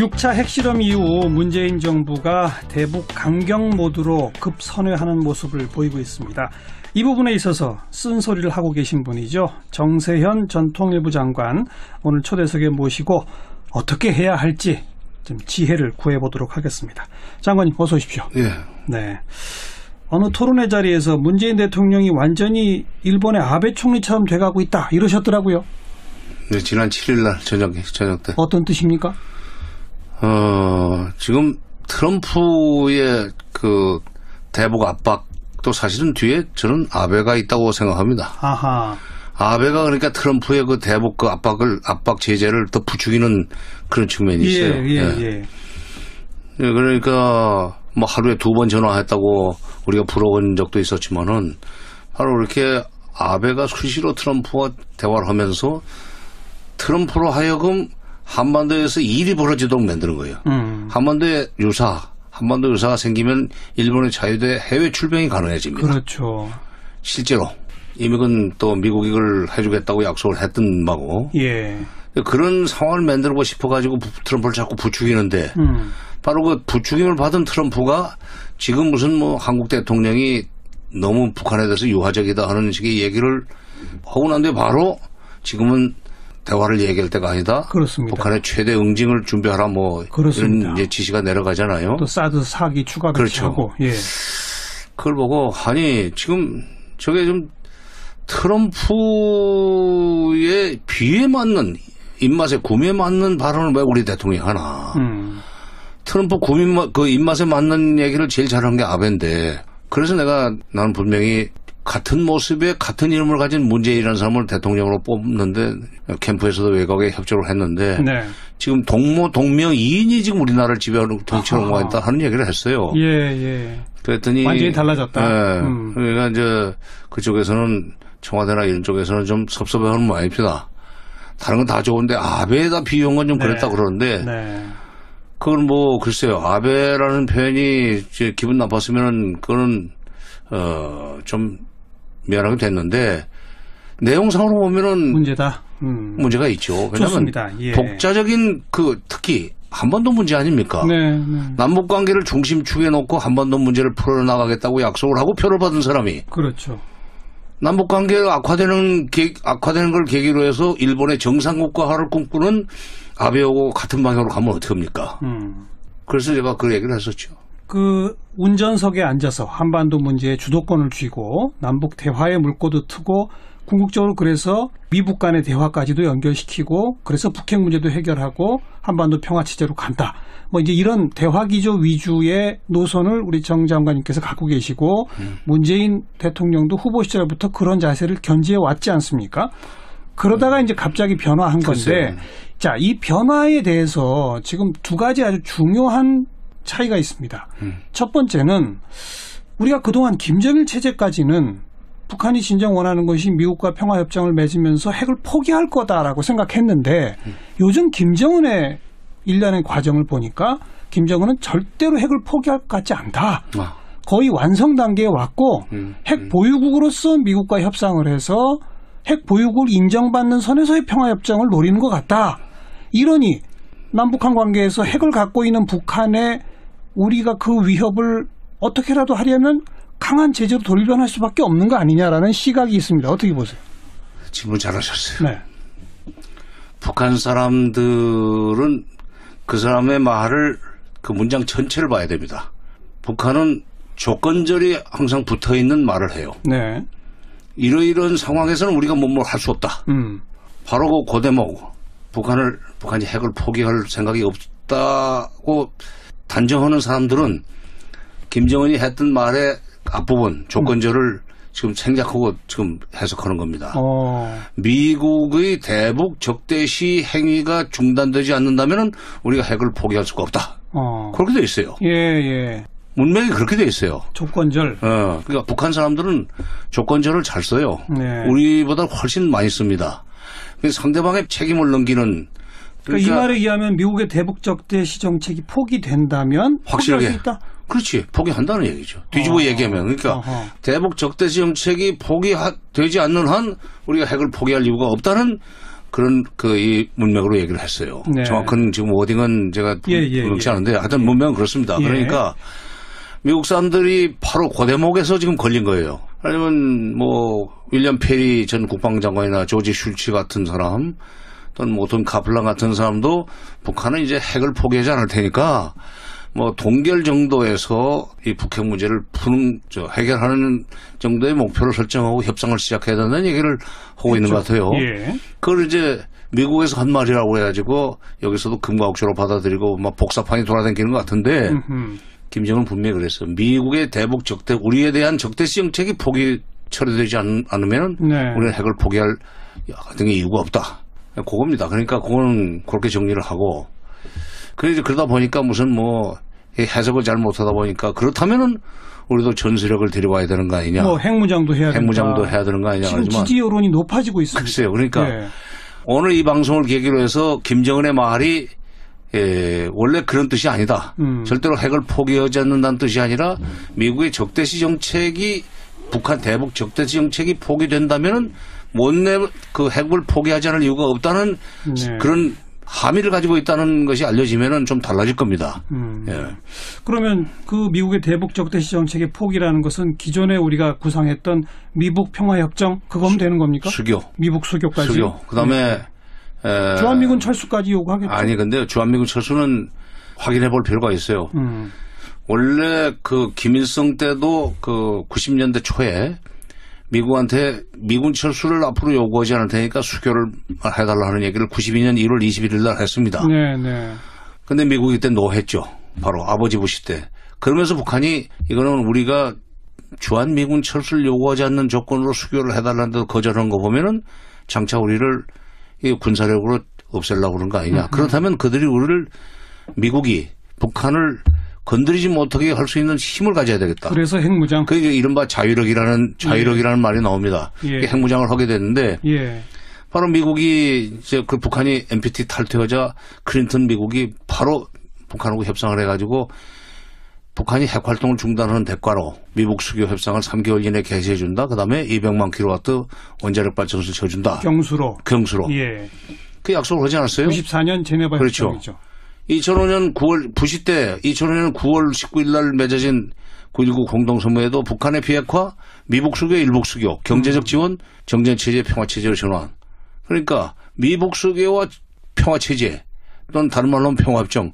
6차 핵실험 이후 문재인 정부가 대북 강경 모드로 급선회하는 모습을 보이고 있습니다. 이 부분에 있어서 쓴소리를 하고 계신 분이죠. 정세현 전 통일부 장관 오늘 초대석에 모시고 어떻게 해야 할지 좀 지혜를 구해보도록 하겠습니다. 장관님 어서 오십시오. 예. 네. 어느 토론회 자리에서 문재인 대통령이 완전히 일본의 아베 총리처럼 돼가고 있다 이러셨더라고요. 네, 지난 7일 날 저녁 때. 어떤 뜻입니까? 지금 트럼프의 그 대북 압박도 사실은 뒤에 저는 아베가 있다고 생각합니다. 아하. 아베가 그러니까 트럼프의 그 대북 그 압박 제재를 더 부추기는 그런 측면이 있어요. 예. 그러니까 뭐 하루에 2번 전화했다고 우리가 불어본 적도 있었지만은 바로 이렇게 아베가 수시로 트럼프와 대화를 하면서 트럼프로 하여금 한반도에서 일이 벌어지도록 만드는 거예요. 한반도 유사가 생기면 일본의 자유대 해외 출병이 가능해집니다. 그렇죠. 실제로 이미 또 미국이 이걸 해주겠다고 약속을 했던 바고. 예. 그런 상황을 만들고 싶어가지고 트럼프를 자꾸 부추기는데 바로 그 부추김을 받은 트럼프가 지금 무슨 뭐 한국 대통령이 너무 북한에 대해서 유화적이다 하는 식의 얘기를 하고 난 뒤에 바로 지금은 대화를 얘기할 때가 아니다. 그렇습니다. 북한의 최대 응징을 준비하라 뭐 그렇습니다. 이런 이제 지시가 내려가잖아요. 또 사드 4기 추가 배치하고. 그렇죠. 예. 그걸 보고 아니 지금 저게 좀 트럼프의 비에 맞는 입맛에 구미에 맞는 발언을 왜 우리 대통령이 하나. 트럼프 그 입맛에 맞는 얘기를 제일 잘한 게 아베인데 그래서 나는 분명히 같은 모습에 같은 이름을 가진 문재인이라는 사람을 대통령으로 뽑는데 캠프에서도 외곽에 협조를 했는데 네. 지금 동명 이인이 지금 우리나라를 지배하는 정치를 옹호했다 하는 얘기를 했어요. 예. 그랬더니 완전히 달라졌다. 네. 그러니까 이제 그쪽에서는 청와대나 이런 쪽에서는 좀 섭섭해하는 모양입니다. 다른 건 다 좋은데 아베에다 비유한 건 좀 그랬다 그러는데 그건 뭐 글쎄요. 아베라는 표현이 이제 기분 나빴으면은 그거는 좀 미안하게 됐는데 내용상으로 보면은 문제다. 문제가 있죠. 왜냐하면 좋습니다. 예. 독자적인 특히 한반도 문제 아닙니까? 네. 남북 관계를 중심축에 놓고 한반도 문제를 풀어나가겠다고 약속을 하고 표를 받은 사람이 그렇죠. 남북 관계가 악화되는 걸 계기로 해서 일본의 정상국가화를 꿈꾸는 아베하고 같은 방향으로 가면 어떡합니까? 그래서 제가 그 얘기를 했었죠. 그 운전석에 앉아서 한반도 문제에 주도권을 쥐고 남북 대화의 물꼬도 트고 궁극적으로 그래서 미북 간의 대화까지도 연결시키고 그래서 북핵 문제도 해결하고 한반도 평화 체제로 간다. 뭐 이제 이런 대화 기조 위주의 노선을 우리 정 장관님께서 갖고 계시고 문재인 대통령도 후보 시절부터 그런 자세를 견지해 왔지 않습니까? 그러다가 이제 갑자기 변화한 건데 자, 이 변화에 대해서 지금 두 가지 아주 중요한 차이가 있습니다. 첫 번째는 우리가 그동안 김정일 체제까지는 북한이 진정 원하는 것이 미국과 평화협정을 맺으면서 핵을 포기할 거다라고 생각했는데 요즘 김정은의 일련의 과정을 보니까 김정은은 절대로 핵을 포기할 것 같지 않다. 거의 완성 단계에 왔고 핵 보유국으로서 미국과 협상을 해서 핵 보유국을 인정받는 선에서의 평화협정을 노리는 것 같다. 이러니 남북한 관계에서 핵을 갖고 있는 북한에 우리가 그 위협을 어떻게라도 하려면 강한 제재로 돌변할 수밖에 없는 거 아니냐라는 시각이 있습니다. 어떻게 보세요? 질문 잘하셨어요. 네. 북한 사람들은 그 사람의 말을 그 문장 전체를 봐야 됩니다. 북한은 조건절이 항상 붙어있는 말을 해요. 네. 이러이러한 상황에서는 우리가 뭘 할 수 없다. 바로 그 대목 북한이 핵을 포기할 생각이 없다고 단정하는 사람들은 김정은이 했던 말의 앞부분 조건절을 지금 생략하고 지금 해석하는 겁니다. 미국의 대북 적대시 행위가 중단되지 않는다면 우리가 핵을 포기할 수가 없다. 그렇게 돼 있어요. 예. 문맥이 그렇게 돼 있어요. 조건절. 그러니까 북한 사람들은 조건절을 잘 써요. 네. 우리보다 훨씬 많이 씁니다. 상대방의 책임을 넘기는. 그러니까 이 말에 의하면 미국의 대북 적대시 정책이 포기된다면 확실하게 포기할 수 있다? 그렇지. 포기한다는 얘기죠. 뒤집어 얘기하면. 그러니까 대북 적대시 정책이 포기되지 않는 한 우리가 핵을 포기할 이유가 없다는 그런 이 문맥으로 얘기를 했어요. 네. 정확한 지금 워딩은 제가 그렇지 않은데 하여튼 문맥은 그렇습니다. 예. 그러니까 미국 사람들이 바로 그 대목에서 지금 걸린 거예요. 아니면 뭐 윌리엄 페리 전 국방장관이나 조지 슐치 같은 사람 또는 뭐 돈 카플란 같은 사람도 북한은 이제 핵을 포기하지 않을 테니까 뭐 동결 정도에서 이 북핵 문제를 해결하는 정도의 목표를 설정하고 협상을 시작해야 된다는 얘기를 하고 있는 것 같아요. 예. 그걸 이제 미국에서 한 말이라고 해가지고 여기서도 금과옥조로 받아들이고 막 복사판이 돌아다니는 것 같은데 김정은 분명히 그랬어. 미국의 대북 우리에 대한 적대시 정책이 처리되지 않으면 네. 우리는 핵을 포기할 등의 이유가 없다. 그겁니다. 그러니까 그거는 그렇게 정리를 하고 그러다 보니까 무슨 뭐 해석을 잘 못하다 보니까 그렇다면은 우리도 전술핵을 데려와야 되는 거 아니냐. 뭐 핵무장도 해야 핵무장도 해야 되는 거 아니냐. 지금 하지만 지지 여론이 높아지고 있습니다. 글쎄요. 그러니까 네. 오늘 이 방송을 계기로 해서 김정은의 말이 원래 그런 뜻이 아니다. 절대로 핵을 포기하지 않는다는 뜻이 아니라 미국의 적대시 정책이 북한 대북 적대시 정책이 포기된다면은 그 핵을 포기하지 않을 이유가 없다는 네. 그런 함의를 가지고 있다는 것이 알려지면은 좀 달라질 겁니다. 예. 그러면 그 미국의 대북 적대시 정책의 포기라는 것은 기존에 우리가 구상했던 미북 평화협정 그거면 되는 겁니까? 수교. 미북 수교까지. 수교. 그다음에 주한미군 철수까지 요구하겠죠. 아니 근데 주한미군 철수는 확인해 볼 필요가 있어요. 원래 그 김일성 때도 그 90년대 초에 미국한테 미군 철수를 앞으로 요구하지 않을 테니까 수교를 해달라 하는 얘기를 92년 1월 21일 날 했습니다. 네, 네. 근데 미국이 그때 노했죠. 바로 아버지 부시 때. 그러면서 북한이 이거는 우리가 주한미군 철수를 요구하지 않는 조건으로 수교를 해달라는 데 거절한 거 보면은 장차 우리를 군사력으로 없애려고 그런 거 아니냐. 그렇다면 그들이 미국이 북한을 건드리지 못하게 할 수 있는 힘을 가져야 되겠다. 그래서 핵무장. 그게 이른바 자유력이라는 말이 나옵니다. 예. 핵무장을 하게 됐는데 예. 바로 미국이 이제 그 북한이 NPT 탈퇴하자 클린턴 미국이 바로 북한하고 협상을 해가지고 북한이 핵 활동을 중단하는 대가로 미북 수교 협상을 3개월 이내에 개시해 준다. 그다음에 200만 킬로와트 원자력 발전소를 쳐준다. 경수로. 예. 그 약속을 하지 않았어요? 94년 제네바 그렇죠. 협정이죠. 2005년 9월 부시 때 2005년 9월 19일 날 맺어진 9.19 공동선언에도 북한의 비핵화, 미북 수교, 일북 수교, 경제적 지원, 정전체제, 평화체제로 전환. 그러니까 미북 수교와 평화체제 또는 다른 말로 하면 평화협정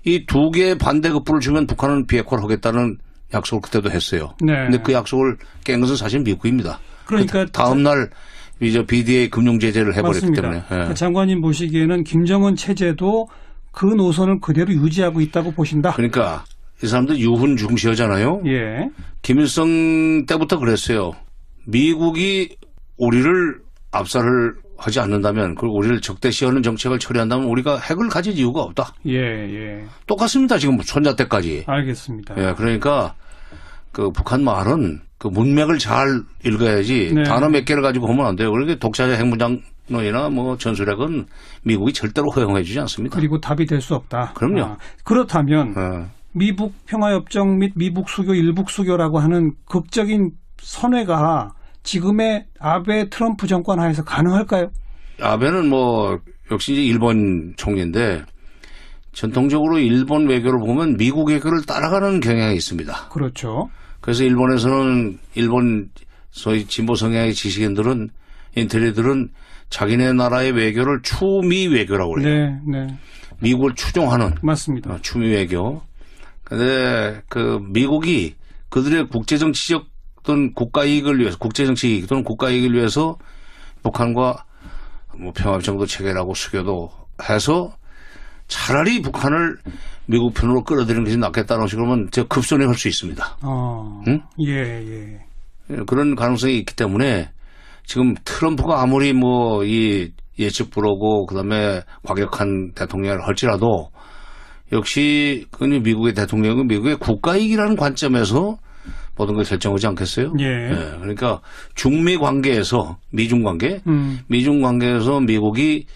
이 두 개의 반대급부를 주면 북한은 비핵화를 하겠다는 약속을 그때도 했어요. 그런데 네. 그 약속을 깬 것은 사실 미국입니다. 그러니까 다음 날 이제 BDA 금융 제재를 해버렸기 맞습니다. 때문에. 예. 그 장관님 보시기에는 김정은 체제도 그 노선을 그대로 유지하고 있다고 보신다. 그러니까 이 사람들 유훈 중시하잖아요. 예. 김일성 때부터 그랬어요. 미국이 우리를 압살을 하지 않는다면 그리고 우리를 적대시하는 정책을 처리한다면 우리가 핵을 가질 이유가 없다. 예. 똑같습니다. 지금 손자 때까지. 알겠습니다. 예, 그러니까 그 북한 말은 그 문맥을 잘 읽어야지 네. 단어 몇 개를 가지고 하면 안 돼요. 그러니까 독자적 핵무장론이나 뭐 전술핵은 미국이 절대로 허용해 주지 않습니다. 그리고 답이 될 수 없다. 그럼요. 그렇다면 미북 평화협정 및 미북 수교, 일북 수교라고 하는 극적인 선회가 지금의 아베 트럼프 정권 하에서 가능할까요? 아베는 뭐 역시 이제 일본 총리인데 전통적으로 일본 외교를 보면 미국 외교를 따라가는 경향이 있습니다. 그렇죠. 그래서 일본에서는 일본 소위 진보 성향의 지식인들은 인텔리들은 자기네 나라의 외교를 추미 외교라고 그래요. 네. 미국을 추종하는 맞습니다. 추미 외교. 근데 그 미국이 그들의 국제정치적 또는 국가이익을 위해서 국제정치 또는 국가이익을 위해서 북한과 뭐 평화협정도 체결하고 수교도 해서 차라리 북한을 미국 편으로 끌어들이는 것이 낫겠다는 식으로 하면 저 급선회할 수 있습니다. 응? 예. 그런 가능성이 있기 때문에 지금 트럼프가 아무리 뭐 이 예측 불허고 그다음에 과격한 대통령을 할지라도 역시 그 미국의 대통령은 미국의 국가이익이라는 관점에서 모든 걸 결정하지 않겠어요? 예. 그러니까 중미 관계에서 미중 관계, 미중 관계에서 미국이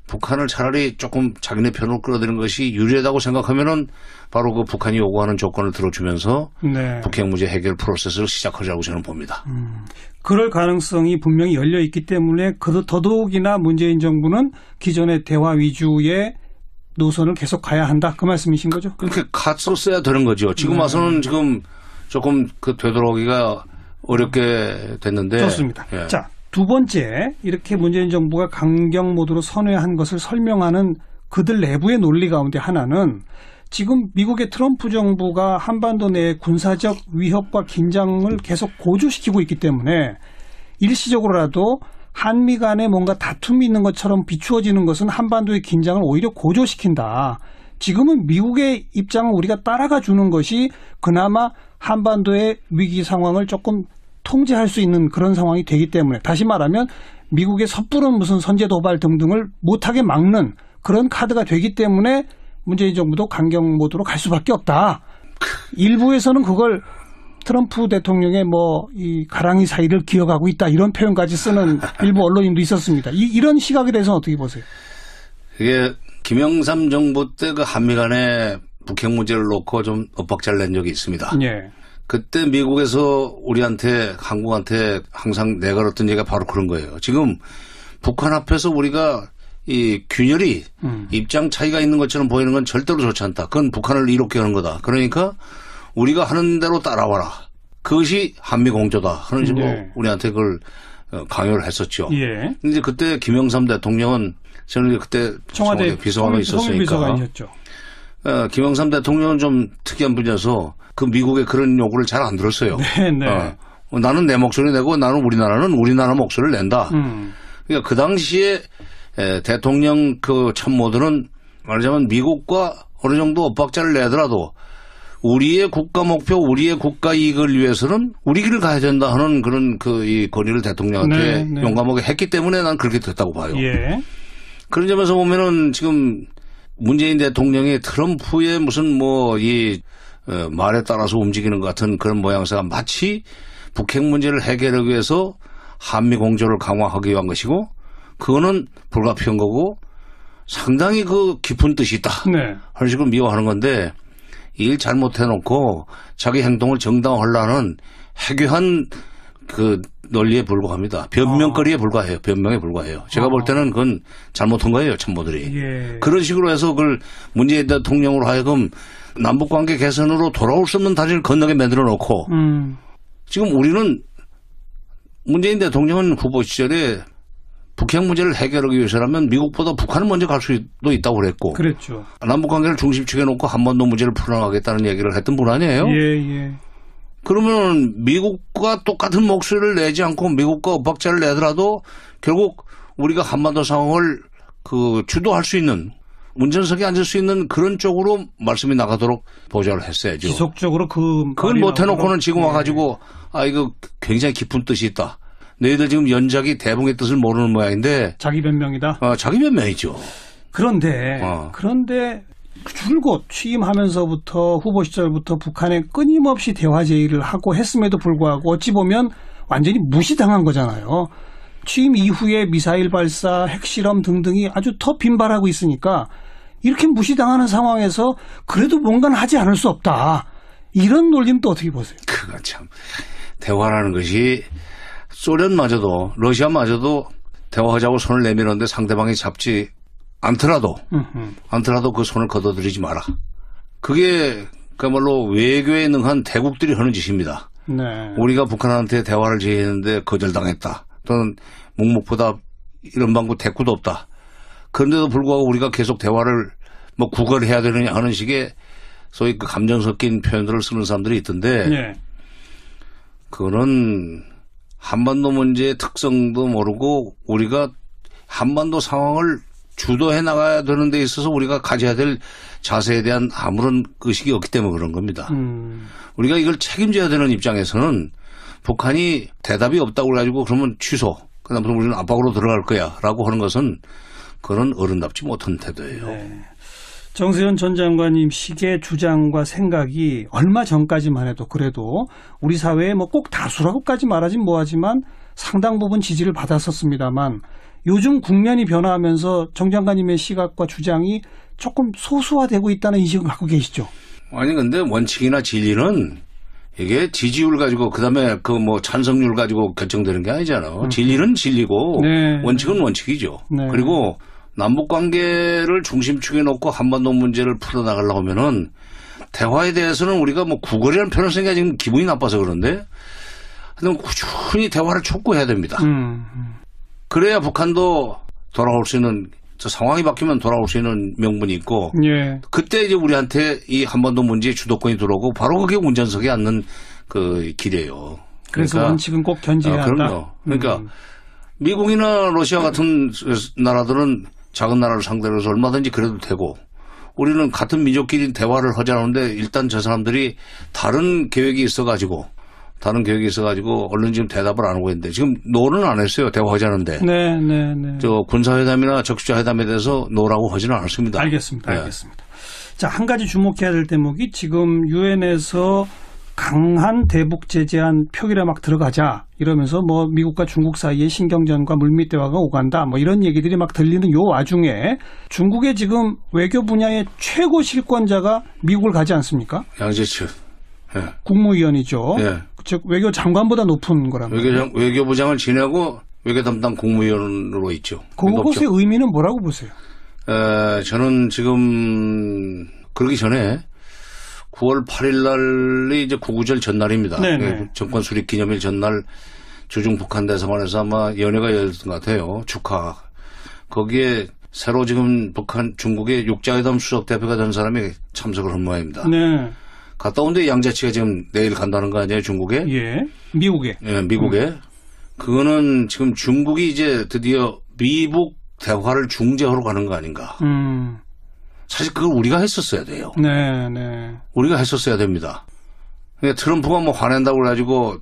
북한을 차라리 조금 자기네 편으로 끌어들이는 것이 유리하다고 생각하면은 바로 그 북한이 요구하는 조건을 들어주면서 네. 북핵 문제 해결 프로세스를 시작하자고 저는 봅니다. 그럴 가능성이 분명히 열려 있기 때문에 더더욱이나 문재인 정부는 기존의 대화 위주의 노선을 계속 가야 한다. 그 말씀이신 거죠? 그렇게 갔었어야 되는 거죠. 지금 와서는 지금 조금 그 되돌아오기가 어렵게 됐는데. 좋습니다. 예. 자, 두 번째, 이렇게 문재인 정부가 강경 모드로 선회한 것을 설명하는 그들 내부의 논리 가운데 하나는 지금 미국의 트럼프 정부가 한반도 내 군사적 위협과 긴장을 계속 고조시키고 있기 때문에 일시적으로라도 한미 간에 뭔가 다툼이 있는 것처럼 비추어지는 것은 한반도의 긴장을 오히려 고조시킨다. 지금은 미국의 입장을 우리가 따라가 주는 것이 그나마 한반도의 위기 상황을 조금 통제할 수 있는 그런 상황이 되기 때문에, 다시 말하면 미국의 섣부른 무슨 선제 도발 등등을 못하게 막는 그런 카드가 되기 때문에 문재인 정부도 강경 모드로 갈 수밖에 없다. 일부에서는 그걸 트럼프 대통령의 이 가랑이 사이를 기억하고 있다, 이런 표현까지 쓰는 일부 언론인도 있었습니다. 이런 시각에 대해서는 어떻게 보세요? 이게 김영삼 정부 때 그 한미 간에 북핵 문제를 놓고 좀 엇박자를 낸 적이 있습니다. 예. 그때 미국에서 우리한테, 한국한테 항상 내걸었던 얘기가 바로 그런 거예요. 지금 북한 앞에서 우리가 이 균열이 입장 차이가 있는 것처럼 보이는 건 절대로 좋지 않다. 그건 북한을 이롭게 하는 거다. 그러니까 우리가 하는 대로 따라와라. 그것이 한미 공조다 하는 식으로 네. 우리한테 그걸 강요를 했었죠. 예. 근데 그때 김영삼 대통령은, 저는 그때 청와대 비서관으로 있었으니까. 비서관이었죠. 김영삼 대통령은 좀 특이한 분이어서 그 미국의 그런 요구를 잘 안 들었어요. 네. 나는 내 목소리 내고 나는 우리나라는 우리나라 목소리를 낸다. 그러니까 그 당시에 대통령 그 참모들은 말하자면 미국과 어느 정도 엇박자를 내더라도 우리의 국가 목표, 우리의 국가 이익을 위해서는 우리 길을 가야 된다 하는 그런 이 권위를 대통령한테 용감하게 했기 때문에 난 그렇게 됐다고 봐요. 예. 그런 점에서 보면은 지금 문재인 대통령이 트럼프의 무슨 말에 따라서 움직이는 것 같은 그런 모양새가 마치 북핵 문제를 해결하기 위해서 한미 공조를 강화하기 위한 것이고, 그거는 불가피한 거고 상당히 그 깊은 뜻이 있다. 네. 그런 식으로 미워하는 건데, 일 잘못해놓고 자기 행동을 정당화하려는 해괴한 그 논리에 불과합니다. 변명거리에 불과해요. 변명에 불과해요. 제가 볼 때는 그건 잘못한 거예요, 참모들이. 예. 그런 식으로 해서 그걸 문재인 대통령으로 하여금 남북관계 개선으로 돌아올 수 없는 다리를 건너게 만들어 놓고, 지금 우리는 문재인 대통령은 후보 시절에 북핵 문제를 해결하기 위해서라면 미국보다 북한을 먼저 갈 수도 있다고 그랬고, 그랬죠. 남북관계를 중심축에 놓고 한반도 문제를 풀어나가겠다는 얘기를 했던 분 아니에요? 예. 그러면 미국과 똑같은 목소리를 내지 않고 미국과 엇박자를 내더라도 결국 우리가 한반도 상황을 주도할 수 있는, 운전석에 앉을 수 있는 그런 쪽으로 말씀이 나가도록 보좌를 했어야죠. 지속적으로 그걸 못 해놓고는 지금 와가지고 이거 굉장히 깊은 뜻이 있다. 너희들 지금 연작이 대붕의 뜻을 모르는 모양인데. 자기 변명이다. 자기 변명이죠. 그런데 줄곧 취임하면서부터 후보 시절부터 북한에 끊임없이 대화 제의를 하고 했음에도 불구하고 어찌 보면 완전히 무시당한 거잖아요. 취임 이후에 미사일 발사, 핵실험 등등이 아주 더 빈발하고 있으니까 이렇게 무시당하는 상황에서 그래도 뭔가는 하지 않을 수 없다. 이런 논리는 또 어떻게 보세요? 그거 참, 대화라는 것이 소련마저도 러시아마저도 대화하자고 손을 내밀었는데 상대방이 잡지 않더라도 그 손을 걷어들이지 마라. 그게 그야말로 외교에 능한 대국들이 하는 짓입니다. 네. 우리가 북한한테 대화를 제의했는데 거절당했다. 또는 묵묵보다 이런 방구 대꾸도 없다. 그런데도 불구하고 우리가 계속 대화를 구걸해야 되느냐 하는 식의 소위 그 감정 섞인 표현들을 쓰는 사람들이 있던데, 네. 그거는 한반도 문제의 특성도 모르고 우리가 한반도 상황을 주도해 나가야 되는 데 있어서 우리가 가져야 될 자세에 대한 아무런 의식이 없기 때문에 그런 겁니다. 우리가 이걸 책임져야 되는 입장에서는 북한이 대답이 없다고 그래가지고 그러면 취소, 그다음부터 우리는 압박으로 들어갈 거야 라고 하는 것은 그런 어른답지 못한 태도예요. 네. 정세현 전 장관님 식의 주장과 생각이 얼마 전까지만 해도 그래도 우리 사회에 꼭 다수라고까지 말하진 뭐하지만 상당 부분 지지를 받았었습니다만, 요즘 국면이 변화하면서 정 장관님의 시각과 주장이 조금 소수화되고 있다는 인식을 갖고 계시죠? 아니 근데 원칙이나 진리는 이게 지지율 가지고 그다음에 그 뭐 찬성률 가지고 결정되는 게 아니잖아. 진리는 진리고 네. 원칙은 원칙이죠. 네. 그리고 남북 관계를 중심축에 놓고 한반도 문제를 풀어나가려고 하면은 대화에 대해서는 우리가 뭐 구걸이라는 표현을 쓰는 게 지금 기분이 나빠서 그런데 하여튼 꾸준히 대화를 촉구해야 됩니다. 그래야 북한도 돌아올 수 있는 저 상황이 바뀌면 돌아올 수 있는 명분이 있고 예. 그때 이제 우리한테 이 한반도 문제의 주도권이 들어오고 바로 그게 운전석에 앉는 그 길이에요. 그래서 그러니까, 원칙은 꼭 견지해야 한다. 그럼요. 그러니까 미국이나 러시아 같은 나라들은 작은 나라를 상대로 해서 얼마든지 그래도 되고 우리는 같은 민족끼리 대화를 하자는데 일단 저 사람들이 다른 계획이 있어가지고 얼른 지금 대답을 안 하고 있는데 지금 노는 안 했어요. 대화하자는데. 네. 저 군사회담이나 적시자 회담에 대해서 노라고 하지는 않았습니다. 알겠습니다. 자, 한 가지 주목해야 될 대목이 지금 유엔에서 강한 대북 제재안 표결에 막 들어가자 이러면서 뭐 미국과 중국 사이에 신경전과 물밑 대화가 오간다 뭐 이런 얘기들이 막 들리는 요 와중에 중국의 지금 외교 분야의 최고 실권자가 미국을 가지 않습니까? 양재철. 예. 국무위원이죠. 예. 즉 외교 장관보다 높은 거랍니다. 외교부장을 지내고 외교 담당 국무위원으로 있죠. 그것의 의미는 뭐라고 보세요? 저는 지금 그러기 전에 9월 8일 날이 이제 구구절 전날입니다. 네네. 정권 수립 기념일 전날 주중 북한 대사관에서 아마 연회가 열렸던 것 같아요. 축하. 거기에 새로 지금 중국의 육자회담 수석 대표가 된 사람이 참석을 한 모양입니다. 네. 갔다 온데 양자치가 지금 내일 간다는 거 아니에요, 중국에? 예. 미국에. 예, 미국에. 그거는 지금 중국이 이제 드디어 미북 대화를 중재하러 가는 거 아닌가. 사실 그걸 우리가 했었어야 돼요. 네. 우리가 했었어야 됩니다. 그러니까 트럼프가 뭐 화낸다고 그래가지고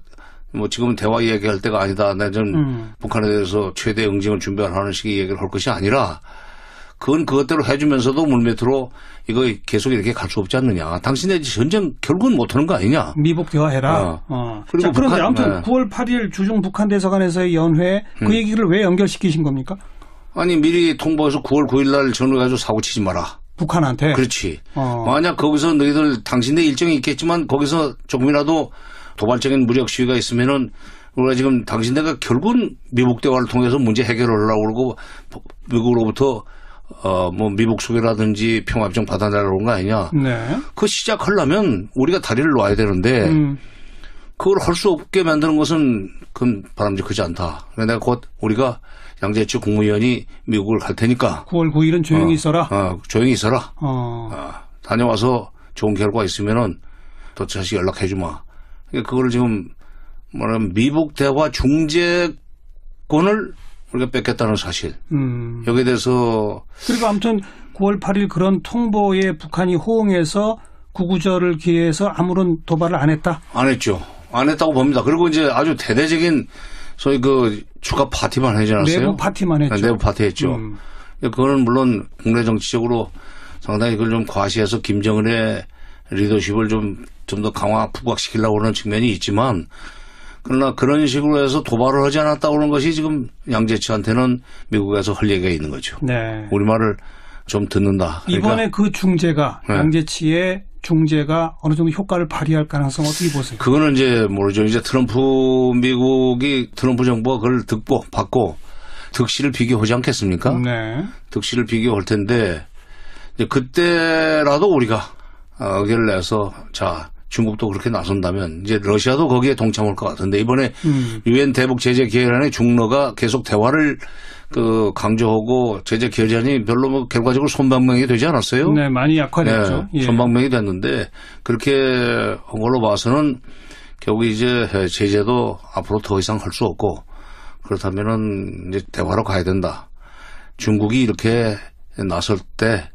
뭐 지금은 대화 얘기할 때가 아니다. 나 좀 북한에 대해서 최대 응징을 준비하는 식의 얘기를 할 것이 아니라 그건 그것대로 해주면서도 물밑으로 이거 계속 이렇게 갈 수 없지 않느냐. 당신네 전쟁 결국은 못하는 거 아니냐. 미북 대화해라. 그리고 그런데 아무튼 9월 8일 주중 북한 대사관에서의 연회 그 얘기를 왜 연결시키신 겁니까? 아니 미리 통보해서 9월 9일 날 전화해가지고 사고 치지 마라. 북한한테? 그렇지. 만약 거기서 너희들 당신네 일정이 있겠지만 거기서 조금이라도 도발적인 무력 시위가 있으면은 우리가 지금 당신네가 결국은 미북 대화를 통해서 문제 해결을 하려고 그러고 미국으로부터 뭐 미북 수교라든지 평화협정 받아내려고 그런 거 아니냐. 네. 그거 시작하려면 우리가 다리를 놓아야 되는데 그걸 할 수 없게 만드는 것은 그건 바람직하지 않다. 내가 곧 우리가 양재치 국무위원이 미국을 갈 테니까 9월 9일은 조용히 있어라. 조용히 있어라. 다녀와서 좋은 결과 있으면은 또 다시 연락해 주마. 그러니까 그거를 지금 뭐냐면 미북 대화 중재권을 우리가 뺏겼다는 사실. 여기에 대해서 그리고 아무튼 9월 8일 그런 통보에 북한이 호응해서 구구절을 기해서 아무런 도발을 안 했다? 안 했죠. 안 했다고 봅니다. 그리고 이제 아주 대대적인 소위 그 축하 파티만 하지 않았어요? 내부 파티만 했죠. 내부 파티 했죠. 그거는 물론 국내 정치적으로 상당히 그걸 좀 과시해서 김정은의 리더십을 좀 더 강화, 부각시키려고 하는 측면이 있지만 그러나 그런 식으로 해서 도발을 하지 않았다고 하는 것이 지금 양재치한테는 미국에서 할 얘기가 있는 거죠. 네. 우리말을 좀 듣는다. 그러니까 이번에 그 중재가 양재치의 중재가 어느 정도 효과를 발휘할 가능성 어떻게 보세요? 그거는 이제 모르죠. 이제 트럼프 정부가 그걸 받고 득실을 비교하지 않겠습니까? 네. 득실을 비교할 텐데 이제 그때라도 우리가 의견을 내서 자 중국도 그렇게 나선다면 이제 러시아도 거기에 동참할 것 같은데 이번에 유엔 대북 제재 기획안에 중러가 계속 대화를 강조하고 제재 기획안이 별로 뭐 결과적으로 손방망이 되지 않았어요? 네, 많이 약화됐죠. 네, 손방망이 됐는데 그렇게 한 걸로 봐서는 결국 이제 제재도 앞으로 더 이상 할 수 없고 그렇다면은 이제 대화로 가야 된다. 중국이 이렇게 나설 때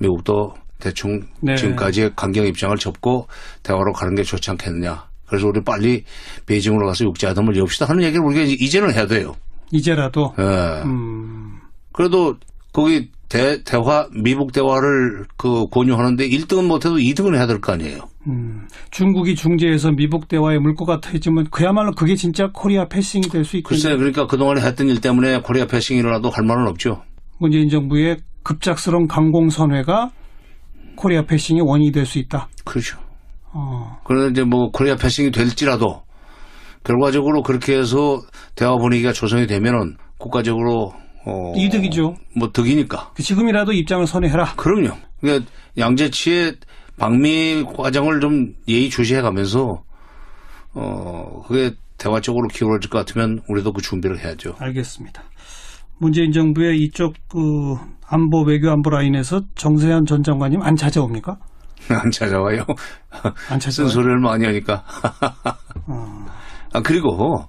미국도 대충 지금까지의 강경 입장을 접고 대화로 가는 게 좋지 않겠느냐. 그래서 우리 빨리 베이징으로 가서 육자회담을 엽시다 하는 얘기를 우리가 이제는 해야 돼요. 이제라도? 네. 그래도 거기 대화, 미북 대화를 권유하는데 1등은 못해도 2등은 해야 될 거 아니에요. 중국이 중재해서 미북 대화에 물꼬가 트여지면 그야말로 그게 진짜 코리아 패싱이 될 수 있겠네요. 글쎄, 그러니까 그동안에 했던 일 때문에 코리아 패싱이 일어나도 할 말은 없죠. 문재인 정부의 급작스러운 강공선회가 코리아 패싱의 원인이 될 수 있다. 그렇죠. 그런데 이제 뭐 코리아 패싱이 될지라도 결과적으로 그렇게 해서 대화 분위기가 조성이 되면은 국가적으로 이득이죠. 뭐 득이니까. 지금이라도 입장을 선회해라. 그럼요. 그러니까 양재치의 방미 과정을 좀 예의주시해가면서 그게 대화 쪽으로 기울어질 것 같으면 우리도 그 준비를 해야죠. 알겠습니다. 문재인 정부의 이쪽 안보 외교 안보 라인에서 정세현 전 장관님 안 찾아옵니까? 안 찾아와요. 안 찾아와요. 쓴소리를 많이 하니까. 그리고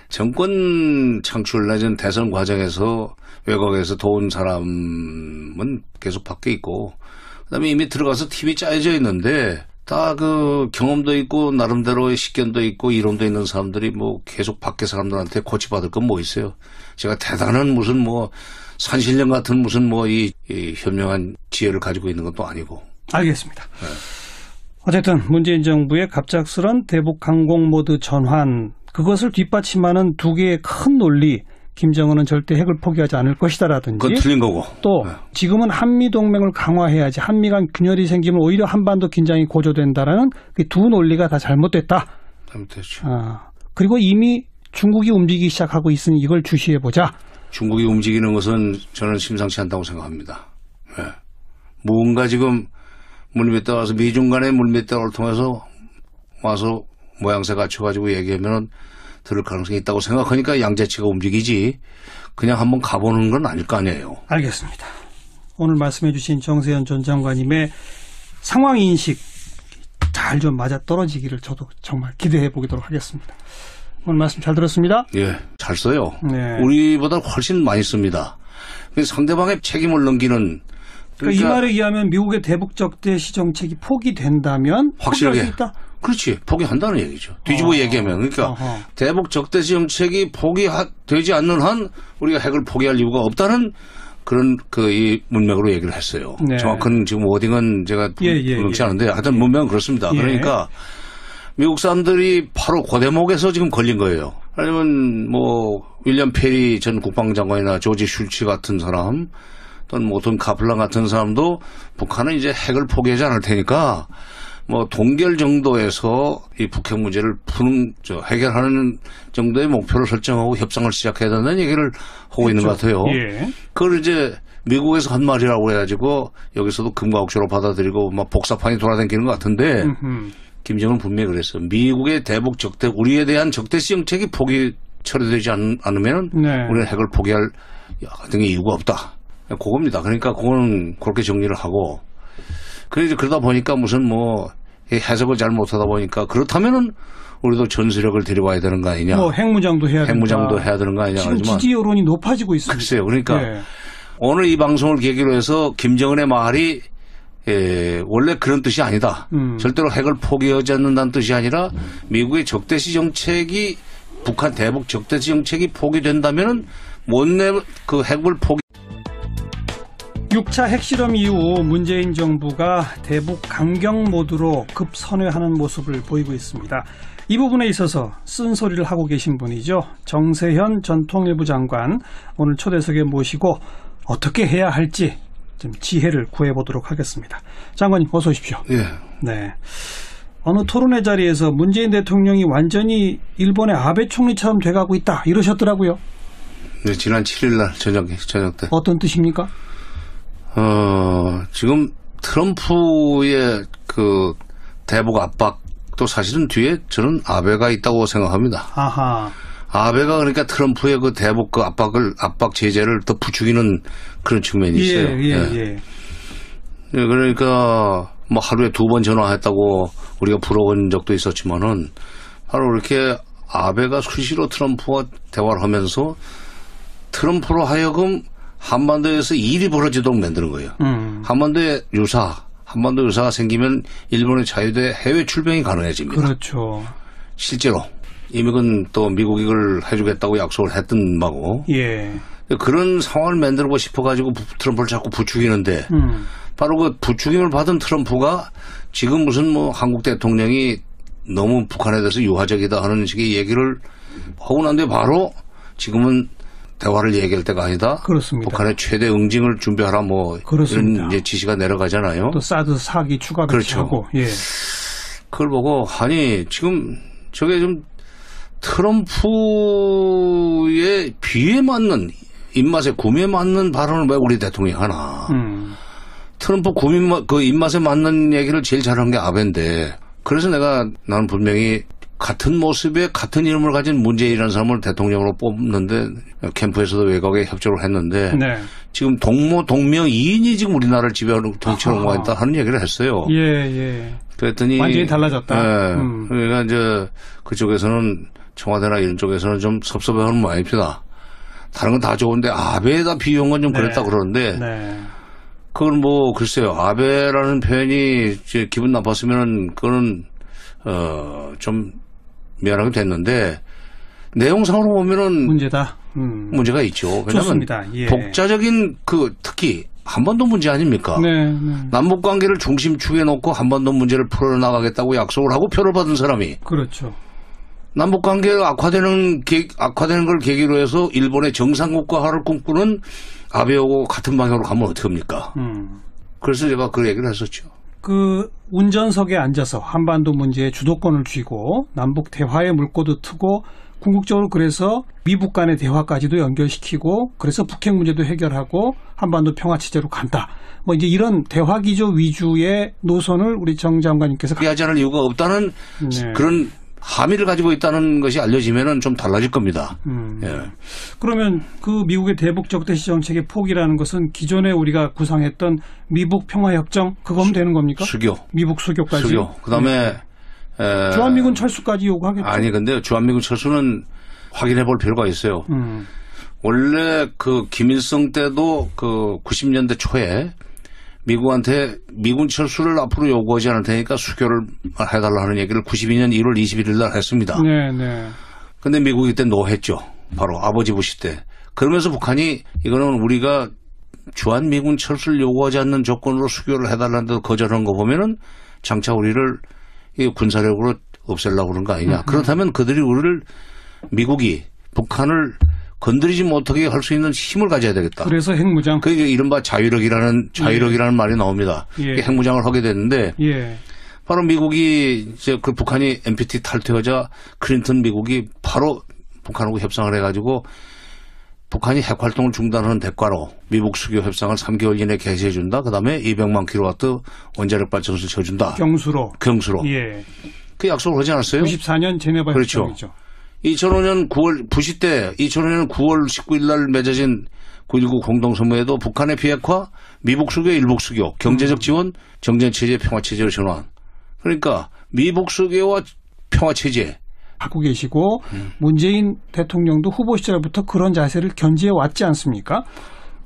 정권 창출 내지는 대선 과정에서 외곽에서 도운 사람은 계속 밖에 있고, 그다음에 이미 들어가서 팀이 짜여져 있는데 다 그 경험도 있고 나름대로의 식견도 있고 이론도 있는 사람들이 뭐 계속 밖에 사람들한테 고치받을 건 뭐 있어요. 제가 대단한 무슨 뭐 산신령 같은 무슨 뭐 이 현명한 지혜를 가지고 있는 것도 아니고. 알겠습니다. 네. 어쨌든 문재인 정부의 갑작스런 대북 항공 모드 전환, 그것을 뒷받침하는 두 개의 큰 논리, 김정은은 절대 핵을 포기하지 않을 것이다라든지, 그건 틀린 거고. 또 지금은 한미동맹을 강화해야지 한미 간 균열이 생기면 오히려 한반도 긴장이 고조된다라는 그 두 논리가 다 잘못됐다. 잘못됐죠. 그리고 이미 중국이 움직이기 시작하고 있으니 이걸 주시해보자. 중국이 움직이는 것은 저는 심상치 않다고 생각합니다. 네. 뭔가 지금 물밑에 와서 미중 간의 물밑대화를 통해서 와서 모양새 갖춰가지고 얘기하면 들을 가능성이 있다고 생각하니까 양재치가 움직이지 그냥 한번 가보는 건 아닐 거 아니에요. 알겠습니다. 오늘 말씀해 주신 정세현 전 장관님의 상황인식 잘 좀 맞아떨어지기를 저도 정말 기대해 보도록 하겠습니다. 오늘 말씀 잘 들었습니다. 예, 잘 써요. 네. 우리보다 훨씬 많이 씁니다. 상대방의 책임을 넘기는, 그러니까 이 말에 의하면 미국의 대북 적대시 정책이 포기된다면 확실하게 포기할 수 있다? 그렇지, 포기한다는 얘기죠. 뒤집어 얘기하면. 그러니까 대북 적대시 정책이 포기되지 않는 한 우리가 핵을 포기할 이유가 없다는 그런 이 문맥으로 얘기를 했어요. 네. 정확한 지금 워딩은 제가 그렇지 않은데 하여튼 문맥은 그렇습니다. 그러니까 미국 사람들이 바로 그 대목에서 지금 걸린 거예요. 아니면 뭐 윌리엄 페리 전 국방장관이나 조지 슐치 같은 사람 또는 뭐 돈 카플란 같은 사람도 북한은 이제 핵을 포기하지 않을 테니까 뭐 동결 정도에서 이 북핵 문제를 해결하는 정도의 목표를 설정하고 협상을 시작해야 된다는 얘기를 하고 있는 것 같아요. 예. 그걸 이제 미국에서 한 말이라고 해가지고 여기서도 금과 억지로 받아들이고 막 복사판이 돌아다니는 것 같은데 김정은 분명히 그랬어요. 미국의 대북 우리에 대한 적대시 정책이 처리되지 않으면 우리는 핵을 포기할 등의 이유가 없다. 그겁니다. 그러니까 그거는 그렇게 정리를 하고 그러다 보니까 무슨 뭐 해석을 잘 못하다 보니까 그렇다면은 우리도 전술력을 데려와야 되는 거 아니냐. 뭐 핵무장도 해야 되는 거 아니냐. 지금 지지 여론이 높아지고 있습니다. 글쎄요. 그러니까 오늘 이 방송을 계기로 해서 김정은의 말이 원래 그런 뜻이 아니다. 절대로 핵을 포기하지 않는다는 뜻이 아니라 미국의 적대시 정책이 북한 대북 적대시 정책이 포기된다면은 그 핵을 6차 핵실험 이후 문재인 정부가 대북 강경 모드로 급선회하는 모습을 보이고 있습니다. 이 부분에 있어서 쓴소리를 하고 계신 분이죠. 정세현 전 통일부 장관 오늘 초대석에 모시고 어떻게 해야 할지 좀 지혜를 구해보도록 하겠습니다. 장관님 어서 오십시오. 예. 네. 어느 토론회 자리에서 문재인 대통령이 완전히 일본의 아베 총리처럼 돼가고 있다 이러셨더라고요. 네, 지난 7일 날 저녁 때. 어떤 뜻입니까? 지금 트럼프의 그 대북 압박도 사실은 뒤에 저는 아베가 있다고 생각합니다. 아하. 아베가 그러니까 트럼프의 그 대북 그 압박 제재를 더 부추기는 그런 측면이 있어요. 예. 그러니까 뭐 하루에 2번 전화했다고 우리가 부러운 적도 있었지만은 바로 이렇게 아베가 수시로 트럼프와 대화를 하면서 트럼프로 하여금 한반도에서 일이 벌어지도록 만드는 거예요. 한반도 유사가 생기면 일본의 자유대 해외 출병이 가능해집니다. 그렇죠. 실제로. 이미군 또 미국이 이걸 해주겠다고 약속을 했던 바고. 예. 그런 상황을 만들고 싶어가지고 트럼프를 자꾸 부추기는데 바로 그 부추김을 받은 트럼프가 지금 무슨 뭐 한국 대통령이 너무 북한에 대해서 유화적이다 하는 식의 얘기를 하고 난데 바로 지금은 대화를 얘기할 때가 아니다. 그렇습니다. 북한의 최대 응징을 준비하라 뭐 그렇습니다. 이런 이제 지시가 내려가잖아요. 또 사드 사기 추가 배치하고. 그렇죠. 예. 그걸 보고 아니 지금 저게 좀 트럼프의 비에 맞는 입맛에 구미에 맞는 발언을 왜 우리 대통령이 하나. 트럼프 그 입맛에 맞는 얘기를 제일 잘한 게 아베인데 그래서 나는 분명히 같은 모습에 같은 이름을 가진 문재인이라는 사람을 대통령으로 뽑는데 캠프에서도 외곽에 협조를 했는데 네. 지금 동명 이인이 지금 우리나라를 지배하는 정치를 옮겨있다 하는 얘기를 했어요. 예, 예. 그랬더니 완전히 달라졌다. 네. 그러니까 이제 그쪽에서는 청와대나 이런 쪽에서는 좀 섭섭해하는 모양입니다. 다른 건 다 좋은데 아베에다 비유한 건 좀 그랬다 네. 그러는데 네. 그건 뭐 글쎄요. 아베라는 표현이 이제 기분 나빴으면은 그거는 좀 미안하게 됐는데 내용상으로 보면은 문제다. 문제가 있죠. 왜냐하면 좋습니다. 예. 독자적인 특히 한반도 문제 아닙니까? 네, 네. 남북 관계를 중심축에 놓고 한반도 문제를 풀어나가겠다고 약속을 하고 표를 받은 사람이 그렇죠. 남북 관계가 악화되는 걸 계기로 해서 일본의 정상국가화를 꿈꾸는 아베하고 같은 방향으로 가면 어떡합니까? 그래서 제가 그 얘기를 했었죠. 그 운전석에 앉아서 한반도 문제의 주도권을 쥐고 남북 대화의 물꼬도 트고 궁극적으로 그래서 미북 간의 대화까지도 연결시키고 그래서 북핵 문제도 해결하고 한반도 평화 체제로 간다. 뭐 이제 이런 대화 기조 위주의 노선을 우리 정 장관님께서 하지 않을 이유가 없다는 네. 그런 함의를 가지고 있다는 것이 알려지면은 좀 달라질 겁니다. 예. 그러면 그 미국의 대북 적대시 정책의 포기라는 것은 기존에 우리가 구상했던 미북 평화협정 그거면 되는 겁니까? 수교. 미북 수교까지. 수교. 그다음에 주한미군 철수까지 요구하겠죠. 아니 근데 주한미군 철수는 확인해 볼 필요가 있어요. 원래 그 김일성 때도 그 90년대 초에 미국한테 미군 철수를 앞으로 요구하지 않을 테니까 수교를 해달라는 얘기를 92년 1월 21일 날 했습니다. 네, 네. 근데 미국이 그때 노했죠. 바로 아버지 부시 때. 그러면서 북한이 이거는 우리가 주한미군 철수를 요구하지 않는 조건으로 수교를 해달라는 데 거절한 거 보면은 장차 우리를 군사력으로 없애려고 그런 거 아니냐. 그렇다면 그들이 미국이 북한을 건드리지 못하게 할 수 있는 힘을 가져야 되겠다. 그래서 핵무장. 그게 이제 이른바 자유력이라는 말이 나옵니다. 예. 핵무장을 하게 됐는데 예. 바로 미국이 이제 그 북한이 NPT 탈퇴하자 클린턴 미국이 바로 북한하고 협상을 해가지고 북한이 핵 활동을 중단하는 대가로 미북 수교 협상을 3개월 이내에 개시해준다. 그다음에 200만 킬로와트 원자력 발전소를 쳐준다. 경수로. 예. 그 약속을 하지 않았어요? 94년 제네바 그렇죠. 협정이죠. 2005년 9월 부시 때 2005년 9월 19일 날 맺어진 9.19 공동선언에도 북한의 비핵화, 미북 수교, 일북 수교, 경제적 지원, 정전체제, 평화체제로 전환. 그러니까 미북 수교와 평화체제. 갖고 계시고 문재인 대통령도 후보 시절부터 그런 자세를 견지해 왔지 않습니까?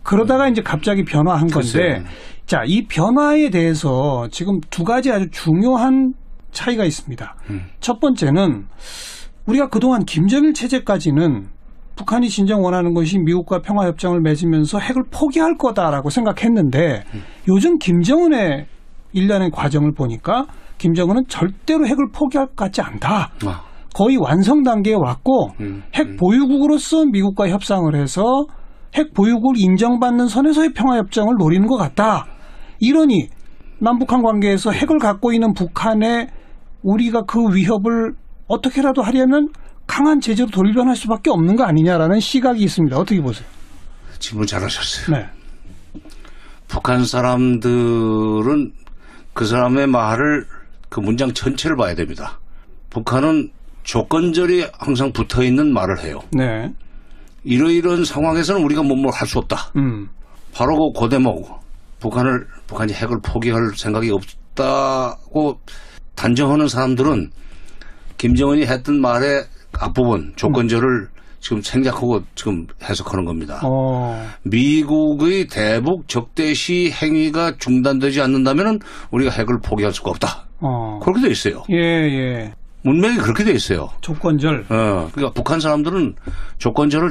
그러다가 이제 갑자기 변화한 건데 글쎄요. 자, 이 변화에 대해서 지금 두 가지 아주 중요한 차이가 있습니다. 첫 번째는 우리가 그동안 김정일 체제까지는 북한이 진정 원하는 것이 미국과 평화협정을 맺으면서 핵을 포기할 거다라고 생각했는데 요즘 김정은의 일련의 과정을 보니까 김정은은 절대로 핵을 포기할 것 같지 않다. 거의 완성 단계에 왔고 핵 보유국으로서 미국과 협상을 해서 핵 보유국을 인정받는 선에서의 평화협정을 노리는 것 같다. 이러니 남북한 관계에서 핵을 갖고 있는 북한에 우리가 그 위협을 어떻게라도 하려면 강한 제재로 돌변할 수밖에 없는 거 아니냐라는 시각이 있습니다. 어떻게 보세요? 질문 잘하셨어요. 네. 북한 사람들은 그 사람의 말을 그 문장 전체를 봐야 됩니다. 북한은 조건절이 항상 붙어있는 말을 해요. 네. 이러이러한 상황에서는 우리가 뭘 할 수 없다. 바로 그 대목. 북한이 핵을 포기할 생각이 없다고 단정하는 사람들은 김정은이 했던 말의 앞부분 조건절을 지금 생략하고 지금 해석하는 겁니다. 미국의 대북 적대시 행위가 중단되지 않는다면 우리가 핵을 포기할 수가 없다. 그렇게 돼 있어요. 예. 문명이 그렇게 돼 있어요. 조건절. 그러니까 북한 사람들은 조건절을